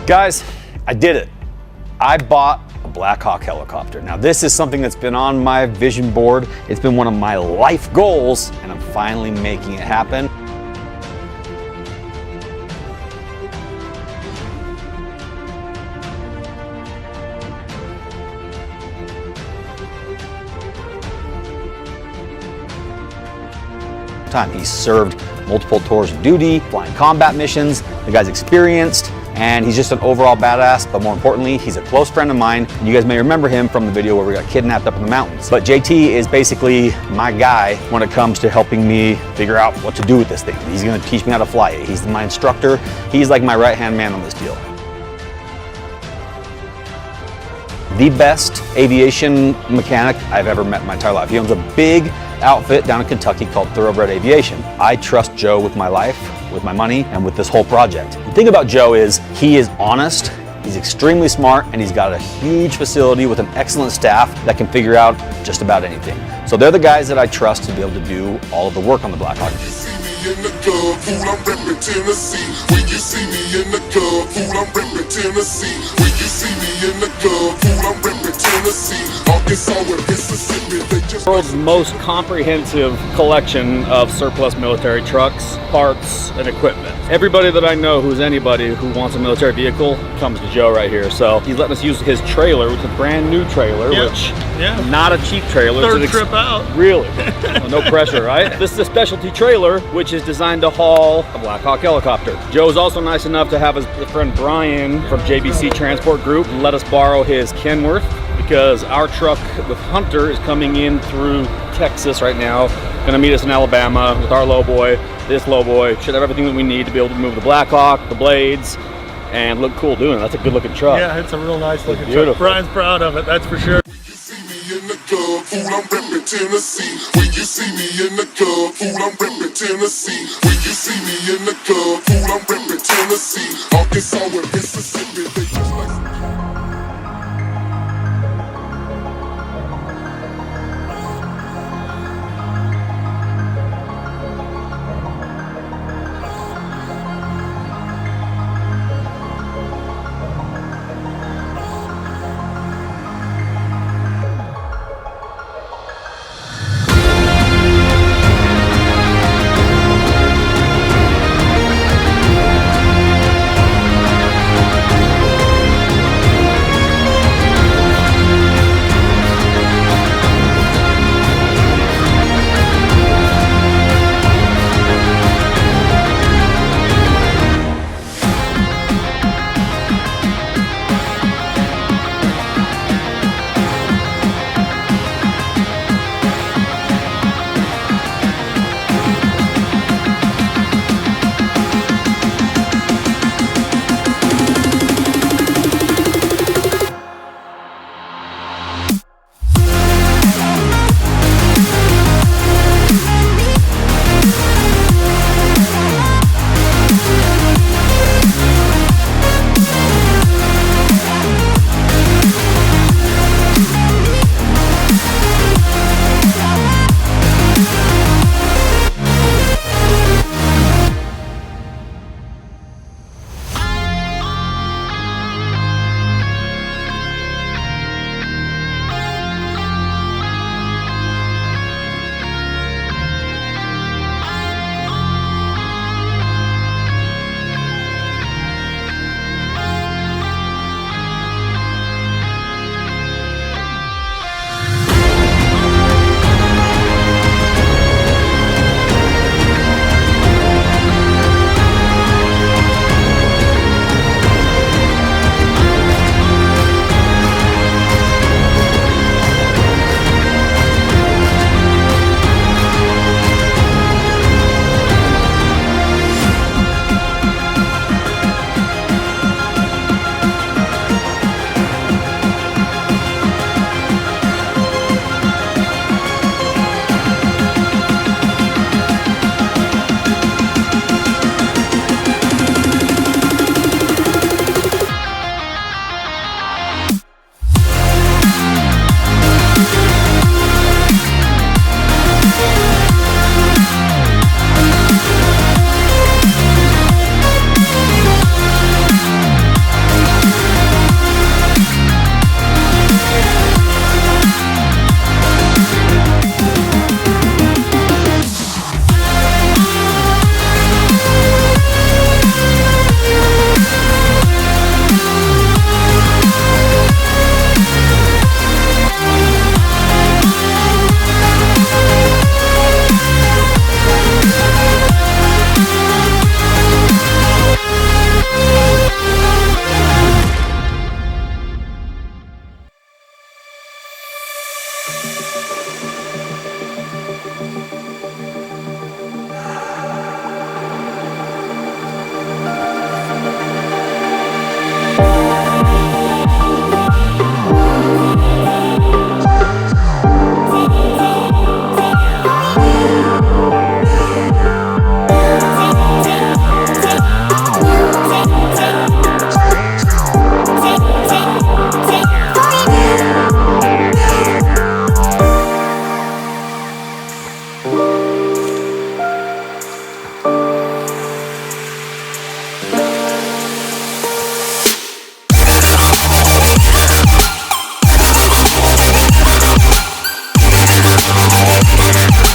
Guys, I did it. I bought a Blackhawk helicopter. Now this is something that's been on my vision board. It's been one of my life goals, and I'm finally making it happen. He's served multiple tours of duty, flying combat missions. The guy's experienced, and he's just an overall badass, but more importantly, he's a close friend of mine. You guys may remember him from the video where we got kidnapped up in the mountains. But JT is basically my guy when it comes to helping me figure out what to do with this thing. He's gonna teach me how to fly it. He's my instructor. He's like my right-hand man on this deal. The best aviation mechanic I've ever met in my entire life. He owns a big outfit down in Kentucky called Thoroughbred Aviation. I trust Joe with my life, with my money, and with this whole project. The thing about Joe is he is honest, he's extremely smart, and he's got a huge facility with an excellent staff that can figure out just about anything. So they're the guys that I trust to be able to do all of the work on the Blackhawk. In the club, fool, I'm reppin' Tennessee. When you see me in the club, fool, I'm reppin' Tennessee. When you see me in the club, fool, I'm reppin' Tennessee. Arkansas and Mississippi, they just... The world's most comprehensive collection of surplus military trucks, parts, and equipment. Everybody that I know who's anybody who wants a military vehicle comes to Joe right here. So he's letting us use his trailer, which is a brand new trailer, which not a cheap trailer. Third trip out. Really? Well, no pressure, right? This is a specialty trailer, which is designed to haul a Blackhawk helicopter. Joe's also nice enough to have his friend Brian from JBC Transport Group let us borrow his Kenworth, because our truck with Hunter is coming in through Texas right now, gonna meet us in Alabama with our lowboy. This lowboy should have everything that we need to be able to move the Blackhawk, the blades, and look cool doing it. That's a good looking truck. Yeah, it's a real nice looking beautiful truck. Brian's proud of it, that's for sure. In the club, fool, I'm reppin' Tennessee. When you see me in the club, fool, I'm reppin' Tennessee. When you see me in the club, fool, I'm reppin' Tennessee. Arkansas and Mississippi, they just like... We'll be right back.